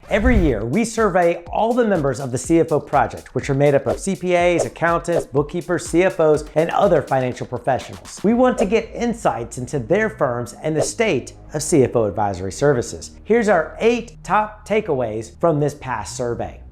Every year, we survey all the members of the CFO Project, which are made up of CPAs, accountants, bookkeepers, CFOs, and other financial professionals. We want to get insights into their firms and the state of CFO advisory services. Here's our 8 top takeaways from this past survey.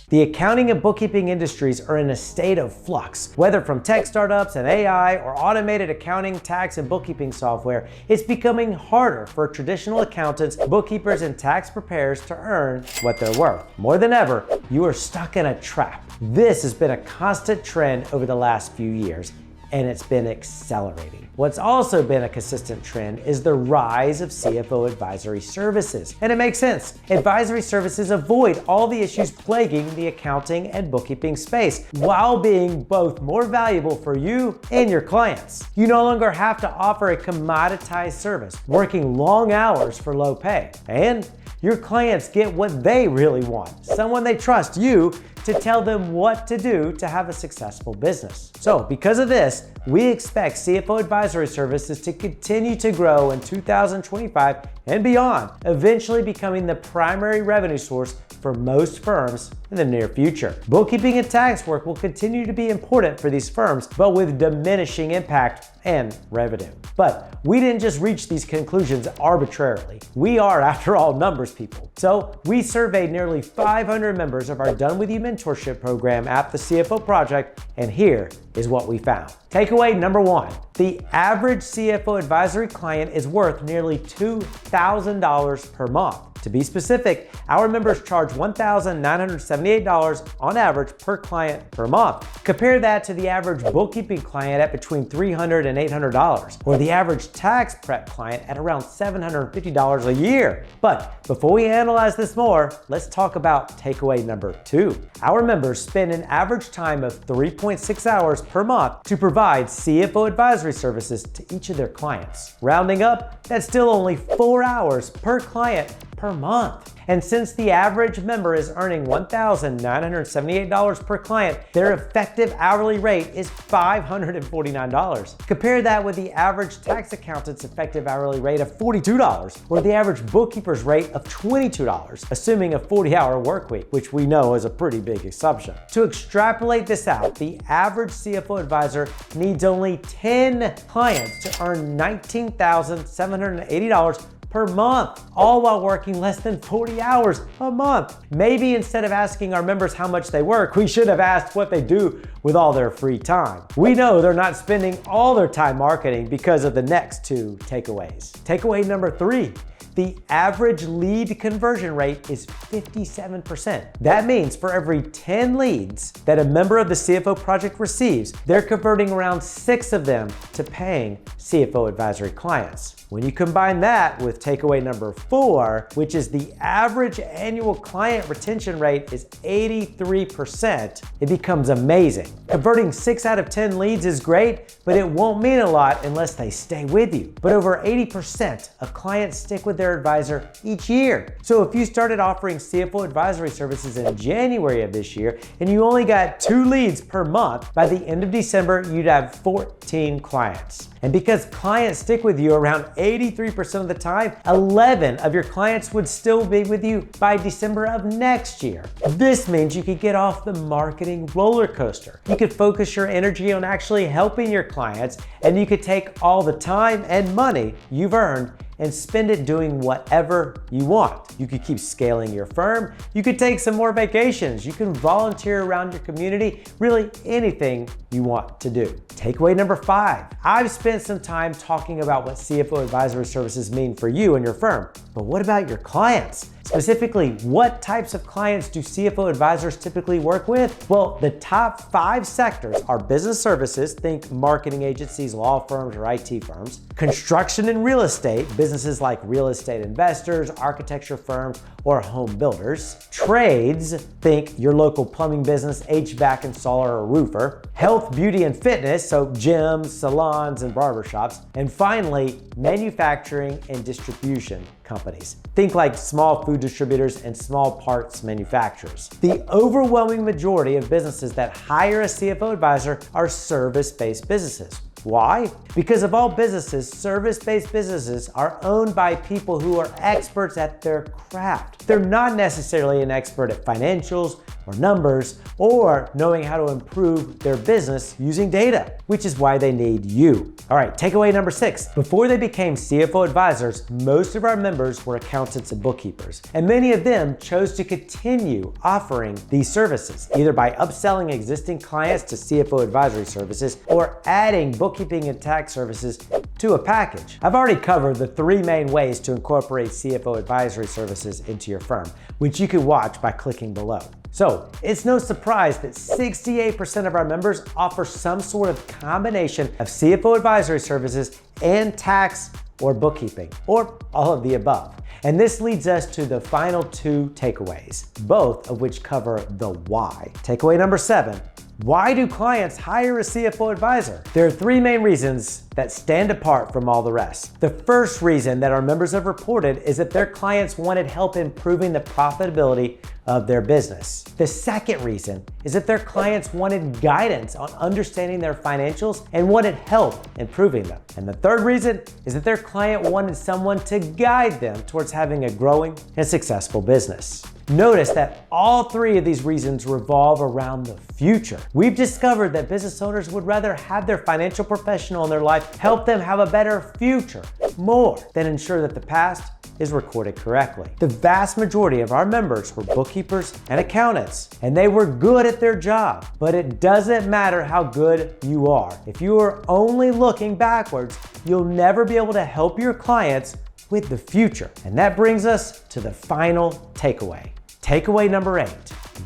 The accounting and bookkeeping industries are in a state of flux. Whether from tech startups and AI or automated accounting, tax, and bookkeeping software, it's becoming harder for traditional accountants, bookkeepers, and tax preparers to earn what they're worth. More than ever, you are stuck in a trap. This has been a constant trend over the last few years, and it's been accelerating. What's also been a consistent trend is the rise of CFO advisory services. And it makes sense. Advisory services avoid all the issues plaguing the accounting and bookkeeping space while being both more valuable for you and your clients. You no longer have to offer a commoditized service, working long hours for low pay. And your clients get what they really want, someone they trust, you, to tell them what to do to have a successful business. So because of this, we expect CFO advisory services to continue to grow in 2025 and beyond, eventually becoming the primary revenue source for most firms in the near future. Bookkeeping and tax work will continue to be important for these firms, but with diminishing impact and revenue. But we didn't just reach these conclusions arbitrarily. We are, after all, numbers people. So we surveyed nearly 500 members of our Done With You mentorship program at the CFO Project, and here is what we found. Takeaway number 1, the average CFO advisory client is worth nearly $2,000 per month. To be specific, our members charge $1,978 on average per client per month. Compare that to the average bookkeeping client at between $300 and $800, or the average tax prep client at around $750 a year. But before we analyze this more, let's talk about takeaway number 2. Our members spend an average time of 3.6 hours per month to provide CFO advisory services to each of their clients. Rounding up, that's still only 4 hours per client per month. And since the average member is earning $1,978 per client, their effective hourly rate is $549. Compare that with the average tax accountant's effective hourly rate of $42, or the average bookkeeper's rate of $22, assuming a 40-hour work week, which we know is a pretty big assumption. To extrapolate this out, the average CFO advisor needs only 10 clients to earn $19,780 per month, all while working less than 40 hours a month. Maybe instead of asking our members how much they work, we should have asked what they do with all their free time. We know they're not spending all their time marketing because of the next 2 takeaways. Takeaway number 3. The average lead conversion rate is 57%. That means for every 10 leads that a member of the CFO Project receives, they're converting around 6 of them to paying CFO advisory clients. When you combine that with takeaway number 4, which is the average annual client retention rate is 83%, it becomes amazing. Converting 6 out of 10 leads is great, but it won't mean a lot unless they stay with you. But over 80% of clients stick with their advisor each year. So if you started offering CFO advisory services in January of this year and you only got 2 leads per month, by the end of December, you'd have 14 clients. And because clients stick with you around 83% of the time, 11 of your clients would still be with you by December of next year. This means you could get off the marketing roller coaster. You could focus your energy on actually helping your clients, and you could take all the time and money you've earned and spend it doing whatever you want. You could keep scaling your firm, you could take some more vacations, you can volunteer around your community, really anything you want to do. Takeaway number 5. I've spent some time talking about what CFO advisory services mean for you and your firm, but what about your clients? Specifically, what types of clients do CFO advisors typically work with? Well, the top 5 sectors are business services, think marketing agencies, law firms, or IT firms; construction and real estate, businesses like real estate investors, architecture firms, or home builders; trades, think your local plumbing business, HVAC installer, or roofer; health, beauty, and fitness, so gyms, salons, and barbershops; and finally, manufacturing and distribution companies. Think like small food distributors and small parts manufacturers. The overwhelming majority of businesses that hire a CFO advisor are service-based businesses. Why? Because of all businesses, service-based businesses are owned by people who are experts at their craft. They're not necessarily an expert at financials or numbers or knowing how to improve their business using data, which is why they need you. All right, takeaway number 6. Before they became CFO advisors, most of our members were accountants and bookkeepers, and many of them chose to continue offering these services, either by upselling existing clients to CFO advisory services or adding bookkeeping and tax services to a package. I've already covered the 3 main ways to incorporate CFO advisory services into your firm, which you can watch by clicking below. So it's no surprise that 68% of our members offer some sort of combination of CFO advisory services and tax or bookkeeping, or all of the above. And this leads us to the final 2 takeaways, both of which cover the why. Takeaway number 7. Why do clients hire a CFO advisor? There are 3 main reasons that stand apart from all the rest. The first reason that our members have reported is that their clients wanted help improving the profitability of their business. The second reason is that their clients wanted guidance on understanding their financials and wanted help improving them. And the third reason is that their client wanted someone to guide them towards having a growing and successful business. Notice that all 3 of these reasons revolve around the future. We've discovered that business owners would rather have their financial professional in their life help them have a better future more than ensure that the past is recorded correctly. The vast majority of our members were bookkeepers and accountants, and they were good at their job. But it doesn't matter how good you are. If you are only looking backwards, you'll never be able to help your clients with the future. And that brings us to the final takeaway. Takeaway number 8.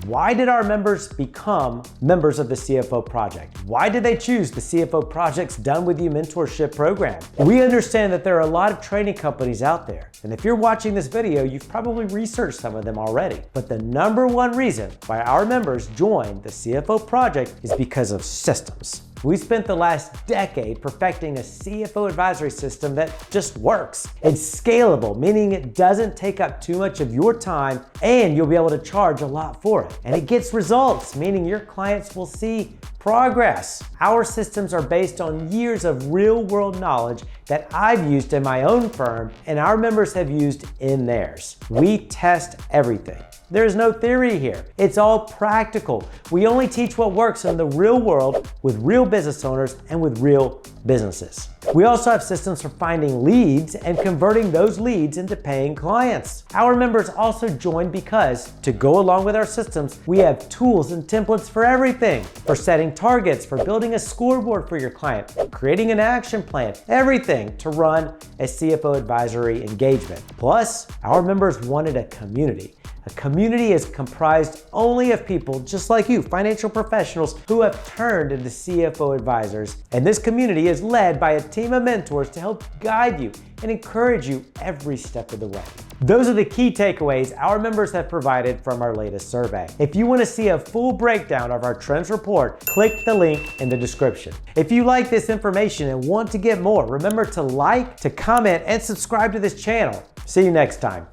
Why did our members become members of the CFO Project? Why did they choose the CFO Project's Done With You mentorship program? We understand that there are a lot of training companies out there. And if you're watching this video, you've probably researched some of them already. But the number 1 reason why our members joined the CFO Project is because of systems. We spent the last decade perfecting a CFO advisory system that just works. It's scalable, meaning it doesn't take up too much of your time and you'll be able to charge a lot for it. And it gets results, meaning your clients will see progress. Our systems are based on years of real-world knowledge that I've used in my own firm and our members have used in theirs. We test everything. There's no theory here. It's all practical. We only teach what works in the real world with real business owners and with real businesses. We also have systems for finding leads and converting those leads into paying clients. Our members also join because, to go along with our systems, we have tools and templates for everything. For setting targets, for building a scoreboard for your client, creating an action plan, everything to run a CFO advisory engagement. Plus, our members wanted a community. A community is comprised only of people just like you, financial professionals who have turned into CFO advisors. And this community is led by a team of mentors to help guide you and encourage you every step of the way. Those are the key takeaways our members have provided from our latest survey. If you want to see a full breakdown of our trends report, click the link in the description. If you like this information and want to get more, remember to like, to comment, and subscribe to this channel. See you next time.